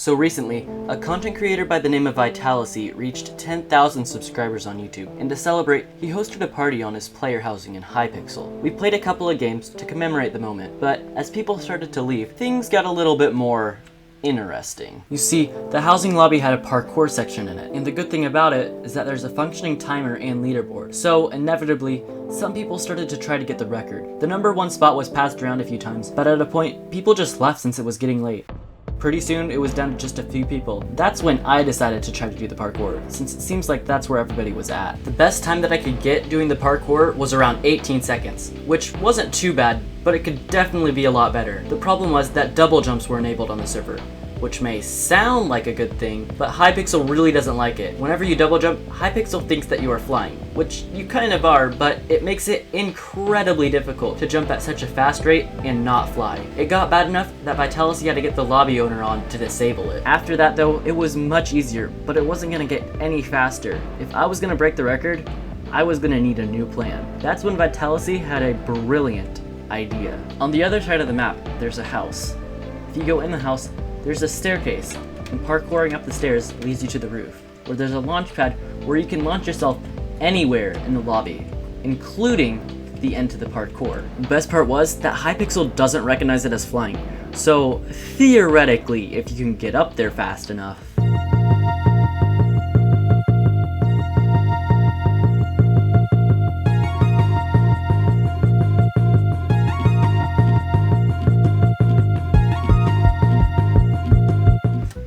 So recently, a content creator by the name of Vitalasy reached 10,000 subscribers on YouTube, and to celebrate, he hosted a party on his player housing in Hypixel. We played a couple of games to commemorate the moment, but as people started to leave, things got a little bit more interesting. You see, the housing lobby had a parkour section in it, and the good thing about it is that there's a functioning timer and leaderboard. So inevitably, some people started to try to get the record. The number one spot was passed around a few times, but at a point, people just left since it was getting late. Pretty soon, it was down to just a few people. That's when I decided to try to do the parkour, since it seems like that's where everybody was at. The best time that I could get doing the parkour was around 18 seconds, which wasn't too bad, but it could definitely be a lot better. The problem was that double jumps were enabled on the server, which may sound like a good thing, but Hypixel really doesn't like it. Whenever you double jump, Hypixel thinks that you are flying, which you kind of are, but it makes it incredibly difficult to jump at such a fast rate and not fly. It got bad enough that Vitalasy had to get the lobby owner on to disable it. After that though, it was much easier, but it wasn't gonna get any faster. If I was gonna break the record, I was gonna need a new plan. That's when Vitalasy had a brilliant idea. On the other side of the map, there's a house. If you go in the house, there's a staircase, and parkouring up the stairs leads you to the roof, where there's a launch pad where you can launch yourself anywhere in the lobby, including the end to the parkour. The best part was that Hypixel doesn't recognize it as flying, so theoretically, if you can get up there fast enough,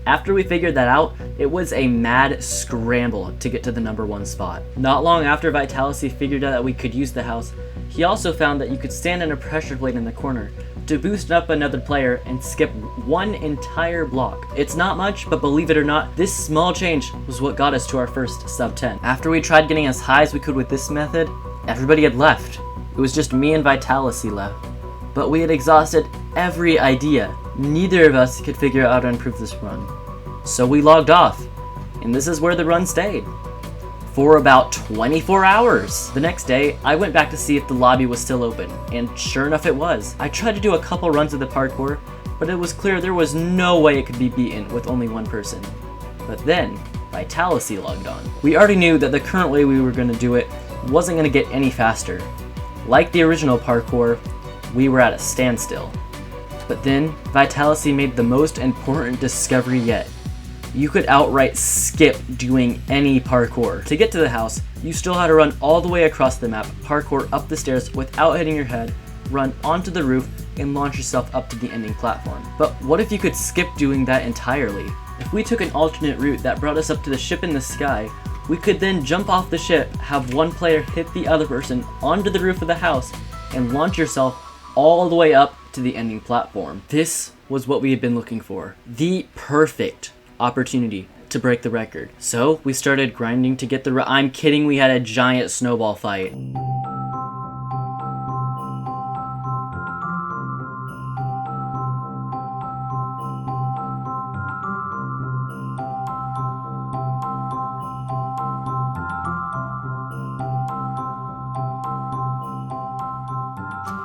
after we figured that out, it was a mad scramble to get to the number one spot. Not long after Vitalasy figured out that we could use the house, he also found that you could stand in a pressure plate in the corner to boost up another player and skip one entire block. It's not much, but believe it or not, this small change was what got us to our first sub 10. After we tried getting as high as we could with this method, everybody had left. It was just me and Vitalasy left. But we had exhausted every idea. Neither of us could figure out how to improve this run. So we logged off, and this is where the run stayed. For about 24 hours. The next day, I went back to see if the lobby was still open, and sure enough it was. I tried to do a couple runs of the parkour, but it was clear there was no way it could be beaten with only one person. But then, Vitalasy logged on. We already knew that the current way we were going to do it wasn't going to get any faster. Like the original parkour, we were at a standstill. But then, Vitalasy made the most important discovery yet. You could outright skip doing any parkour. To get to the house, you still had to run all the way across the map, parkour up the stairs without hitting your head, run onto the roof, and launch yourself up to the ending platform. But what if you could skip doing that entirely? If we took an alternate route that brought us up to the ship in the sky, we could then jump off the ship, have one player hit the other person onto the roof of the house, and launch yourself all the way up to the ending platform. This was what we had been looking for. The perfect opportunity to break the record. So we started grinding to get the I'm kidding, we had a giant snowball fight.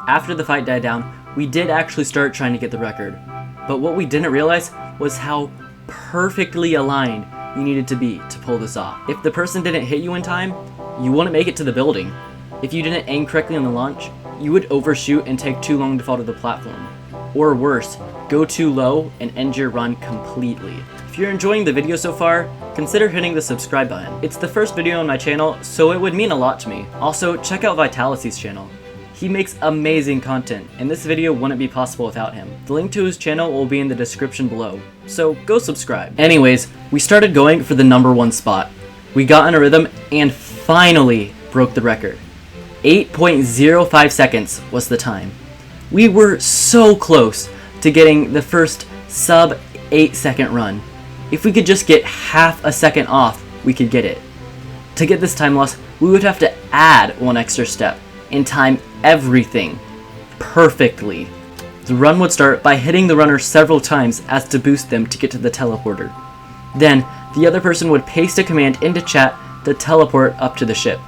After the fight died down, we did actually start trying to get the record. But what we didn't realize was how perfectly aligned you needed to be to pull this off. If the person didn't hit you in time, you wouldn't make it to the building. If you didn't aim correctly on the launch, you would overshoot and take too long to fall to the platform. Or worse, go too low and end your run completely. If you're enjoying the video so far, consider hitting the subscribe button. It's the first video on my channel, so it would mean a lot to me. Also, check out Vitalasy's channel. He makes amazing content, and this video wouldn't be possible without him. The link to his channel will be in the description below, so go subscribe. Anyways, we started going for the number one spot. We got in a rhythm and finally broke the record. 8.05 seconds was the time. We were so close to getting the first sub 8-second run. If we could just get half a second off, we could get it. To get this time loss, we would have to add one extra step and time everything perfectly. The run would start by hitting the runner several times as to boost them to get to the teleporter. Then, the other person would paste a command into chat to teleport up to the ship.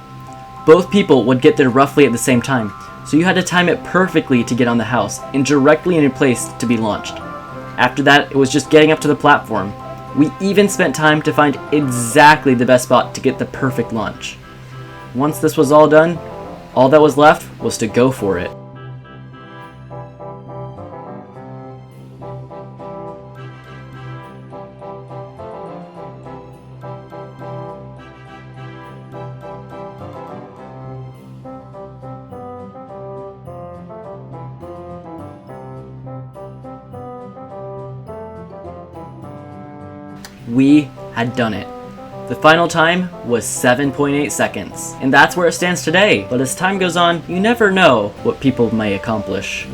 Both people would get there roughly at the same time, so you had to time it perfectly to get on the house and directly in your place to be launched. After that, it was just getting up to the platform. We even spent time to find exactly the best spot to get the perfect launch. Once this was all done, all that was left was to go for it. We had done it. The final time was 7.8 seconds, and that's where it stands today. But as time goes on, you never know what people may accomplish.